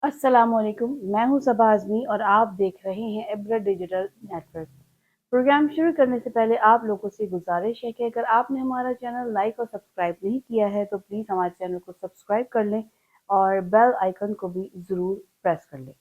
अस्सलाम वालेकुम। मैं हूं सबा आज़मी और आप देख रहे हैं इब्रा डिजिटल नेटवर्क। प्रोग्राम शुरू करने से पहले आप लोगों से गुजारिश है कि अगर आपने हमारा चैनल लाइक और सब्सक्राइब नहीं किया है तो प्लीज़ हमारे चैनल को सब्सक्राइब कर लें और बेल आइकन को भी ज़रूर प्रेस कर लें।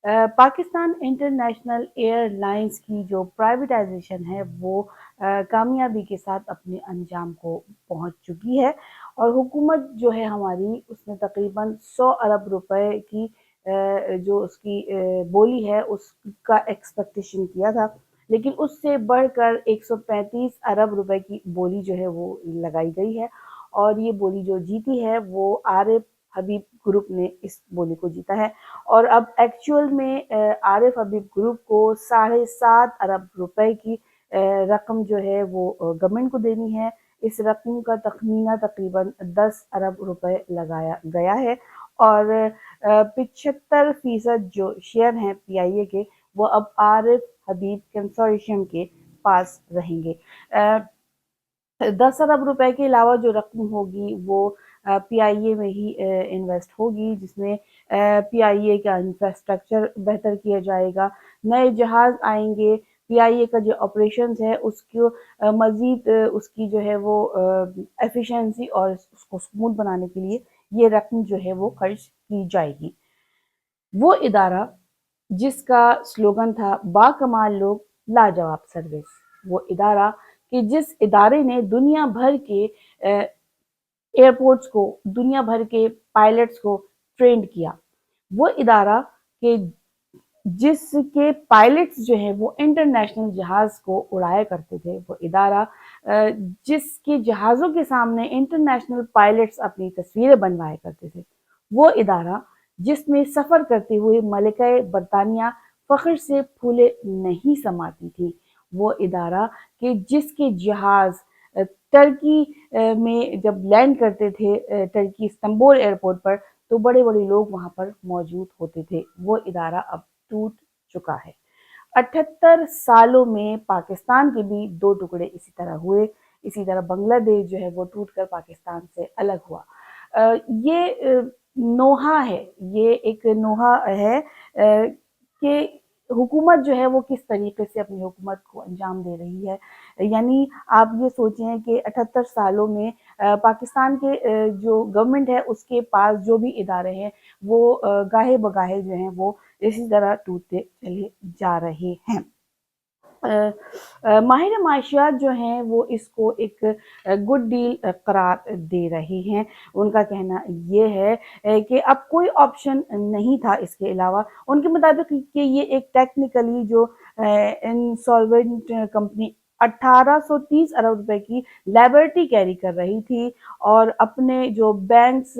पाकिस्तान इंटरनेशनल एयरलाइंस की जो प्राइवेटाइजेशन है वो कामयाबी के साथ अपने अंजाम को पहुंच चुकी है और हुकूमत जो है हमारी उसने तकरीबन 100 अरब रुपए की जो उसकी बोली है उसका एक्सपेक्टेशन किया था, लेकिन उससे बढ़कर 135 अरब रुपए की बोली जो है वो लगाई गई है और ये बोली जो जीती है वो आरिफ हबीब ग्रुप ने इस बोली को जीता है। और अब एक्चुअल में आरिफ हबीब ग्रुप को 7.5 अरब रुपए की रकम जो है वो गवर्नमेंट को देनी है। इस रकम का तखमीना तकरीबन 10 अरब रुपए लगाया गया है और 75% जो शेयर हैं पीआईए के वो अब आरिफ हबीब कंसोर्शियम के पास रहेंगे। 10 अरब रुपए के अलावा जो रकम होगी वो पीआईए में ही इन्वेस्ट होगी, जिसमें पीआईए का इंफ्रास्ट्रक्चर बेहतर किया जाएगा, नए जहाज आएंगे, पीआईए का जो ऑपरेशंस है उसको मज़ीद उसकी जो है वो एफिशिएंसी और उसको स्मूथ बनाने के लिए ये रकम जो है वो खर्च की जाएगी। वो इदारा जिसका स्लोगन था बाकमाल लोग लाजवाब सर्विस, वो इदारा कि जिस इदारे ने दुनिया भर के एयरपोर्ट्स को, दुनिया भर के पायलट्स को ट्रेंड किया, वो इदारा के जिसके पायलट्स जो है वो इंटरनेशनल जहाज को उड़ाया करते थे, वो इदारा जिसके जहाज़ों के सामने इंटरनेशनल पायलट्स अपनी तस्वीरें बनवाया करते थे, वो इदारा जिसमें सफ़र करते हुए मलिका बरतानिया फ़ख्र से फूले नहीं समाती थी, वो इदारा कि जिसके जहाज़ टर्की में जब लैंड करते थे, टर्की इस्तांबुल एयरपोर्ट पर, तो बड़े बड़े लोग वहाँ पर मौजूद होते थे, वो इदारा अब टूट चुका है। 78 सालों में पाकिस्तान के भी दो टुकड़े इसी तरह हुए, इसी तरह बांग्लादेश जो है वो टूट कर पाकिस्तान से अलग हुआ। ये नोहा है, ये एक नोहा है कि हुकूमत जो है वो किस तरीके से अपनी हुकूमत को अंजाम दे रही है। यानी आप ये सोचें कि 78 सालों में पाकिस्तान के जो गवर्नमेंट है उसके पास जो भी इदारे हैं वो गाहे बगाहे जो हैं वो इसी तरह टूटते चले जा रहे हैं। माहिर माशियात जो हैं वो इसको एक गुड डील करार दे रहे हैं। उनका कहना ये है कि अब कोई ऑप्शन नहीं था इसके अलावा। उनके मुताबिक कि ये एक टेक्निकली जो इंसॉल्वेंट कंपनी 1830 अरब रुपए की लायबिलिटी कैरी कर रही थी और अपने जो बैंक्स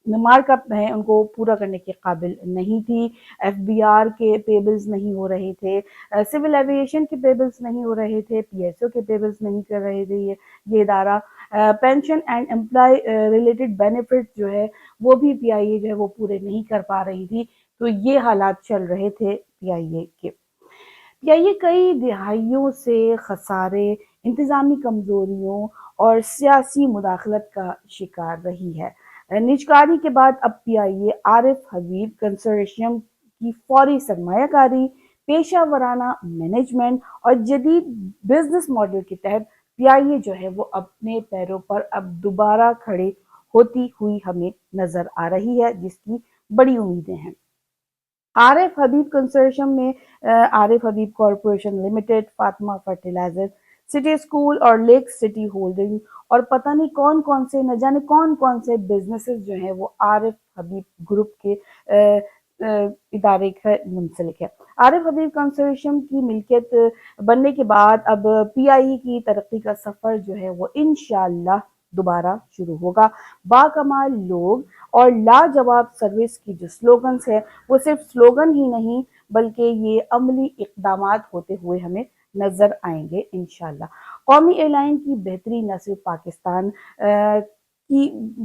मार्कअप हैं उनको पूरा करने के काबिल नहीं थी। एफबीआर के पेबल्स नहीं हो रहे थे, सिविल एविएशन के पेबल्स नहीं हो रहे थे, पीएसओ के पेबल्स नहीं कर रहे थे। ये इदारा pension and employ related benefit जो है वो भी पीआईए जो है वो पूरे नहीं कर पा रही थी। तो ये हालात चल रहे थे पीआईए के। पीआईए कई दिहाइयों से खसारे, इंतजामी कमजोरियों और सियासी मुदाखलत का शिकार रही है। निजकारी के बाद अब पीआईए आरिफ हबीब कंसोर्शियम की फौरी सरमायाकारी, पेशा वराना मैनेजमेंट और जदीद बिजनेस मॉडल के तहत पीआईए जो है वो अपने पैरों पर अब दोबारा खड़े होती हुई हमें नजर आ रही है, जिसकी बड़ी उम्मीदें हैं। आरिफ हबीब कंसोर्शियम में Arif Habib Corporation Limited, Fatima Fertilizer, City School और लेक सिटी होल्डिंग और पता नहीं कौन कौन से, न जाने कौन कौन से बिजनेसेस जो हैं वो आरिफ हबीब ग्रुप के इदारे का मुंसलिक है। आरिफ हबीब कंसोर्शियम की मिल्कियत बनने के बाद अब पीआई की तरक्की का सफर जो है वो इंशाअल्लाह दोबारा शुरू होगा। बाकमाल लोग और लाजवाब सर्विस की जो स्लोगन्स है वो सिर्फ स्लोगन ही नहीं बल्कि ये अमली इकदामात होते हुए हमें नजर आएंगे इंशाल्लाह। कौमी एयरलाइन की बेहतरी न सिर्फ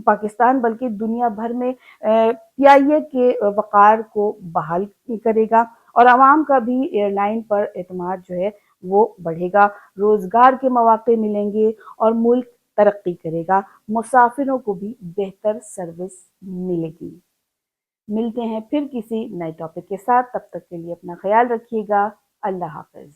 पाकिस्तान बल्कि दुनिया भर में पीआईए के वक़ार को बहाल करेगा और आवाम का भी एयरलाइन पर एतमाद जो है वो बढ़ेगा, रोजगार के मौके मिलेंगे और मुल्क तरक्की करेगा, मुसाफिरों को भी बेहतर सर्विस मिलेगी। ملتے ہیں پھر کسی نئے ٹاپک کے ساتھ، تب تک کے لیے اپنا خیال رکھیے گا۔ اللہ حافظ۔